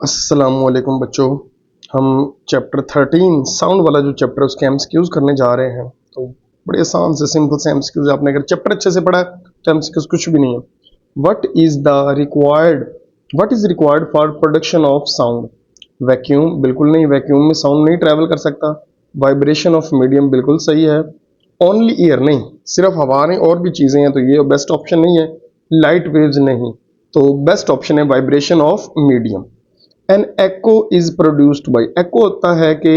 अस्सलामुअलैकुम बच्चों। हम चैप्टर 13 साउंड वाला जो चैप्टर है उसके एमसीक्यूज करने जा रहे हैं। तो बड़े आसान से सिंपल से एमसीक्यूज, आपने अगर चैप्टर अच्छे से पढ़ा है तो एमसीक्यूज कुछ भी नहीं है। What is required for production of sound? Vacuum बिल्कुल नहीं, वैक्यूम में साउंड नहीं ट्रैवल कर सकता। वाइब्रेशन ऑफ मीडियम बिल्कुल सही है। ओनली एयर नहीं, सिर्फ हवा नहीं, और भी चीजें हैं, तो ये बेस्ट ऑप्शन नहीं है। लाइट वेव्स नहीं, तो बेस्ट ऑप्शन है vibration of medium. An echo is produced by, echo होता है कि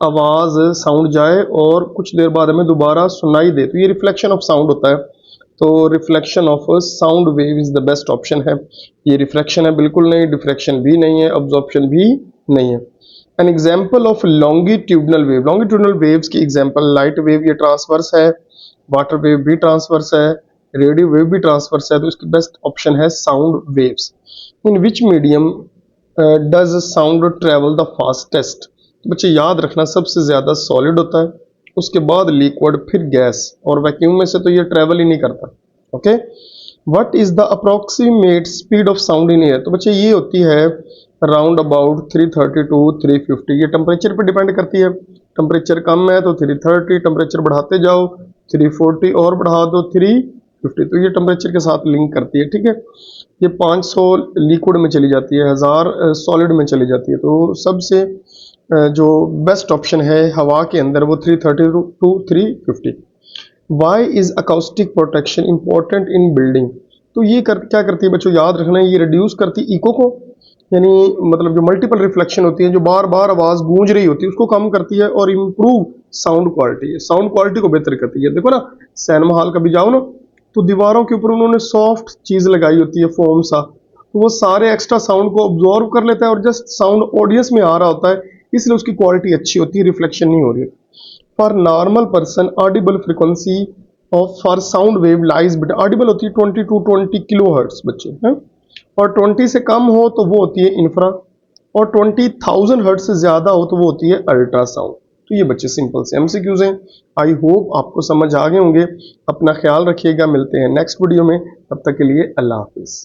आवाज साउंड जाए और कुछ देर बाद हमें दोबारा सुनाई दे, तो ये रिफ्लेक्शन ऑफ साउंड होता है। तो reflection of sound wave is the best option है। ये रिफ्लेक्शन है बिल्कुल नहीं, डिफ्रेक्शन भी नहीं है, अब्जॉर्प्शन भी नहीं है। An example of longitudinal wave, longitudinal waves की एग्जाम्पल लाइट वेव, ये ट्रांसवर्स है। वाटर वेव भी ट्रांसवर्स है, रेडियो वेव भी ट्रांसवर्स है, तो इसकी बेस्ट ऑप्शन है sound waves. In which medium does sound travel the fastest? बच्चे याद रखना, सबसे ज्यादा सॉलिड होता है, उसके बाद लिक्विड, फिर गैस, और वैक्यूम में से तो ये ट्रेवल ही नहीं करता। Okay, what is the approximate speed of sound in air? तो बच्चे ये होती है राउंड अबाउट 330 टू 350। ये टेम्परेचर पे डिपेंड करती है। टेम्परेचर कम है तो 330, टेम्परेचर बढ़ाते जाओ 340 और बढ़ा दो 350, तो ये टेम्परेचर के साथ लिंक करती है। ठीक है, ये 500 लिक्विड में चली जाती है, 1000 सॉलिड में चली जाती है। तो सबसे जो बेस्ट ऑप्शन है हवा के अंदर वो 330 to 350। Why is acoustic protection important in building? तो ये क्या करती है बच्चों, याद रखना है, ये रिड्यूस करती है इको को, यानी मतलब जो मल्टीपल रिफ्लेक्शन होती है, जो बार बार आवाज गूंज रही होती है, उसको कम करती है, और इम्प्रूव साउंड क्वालिटी है, साउंड क्वालिटी को बेहतर करती है। देखो ना, सिनेमा हॉल कभी जाओ ना, तो दीवारों के ऊपर उन्होंने सॉफ्ट चीज लगाई होती है, फोम सा, तो वो सारे एक्स्ट्रा साउंड को ऑब्जॉर्व कर लेता है, और जस्ट साउंड ऑडियंस में आ रहा होता है, इसलिए उसकी क्वालिटी अच्छी होती है, रिफ्लेक्शन नहीं हो रही है। For normal person Audible frequency of for sound wave lies bit, Audible होती है 20 टू 20 किलो हर्ट्ज बच्चे हैं, और 20 से कम हो तो वो होती है इंफ्रा, और 20,000 हर्ट्ज से ज्यादा हो तो वो होती है अल्ट्रासाउंड। तो ये बच्चे सिंपल से एमसीक्यूज हैं। आई होप आपको समझ आ गए होंगे। अपना ख्याल रखिएगा, मिलते हैं नेक्स्ट वीडियो में, तब तक के लिए अल्लाह हाफिज।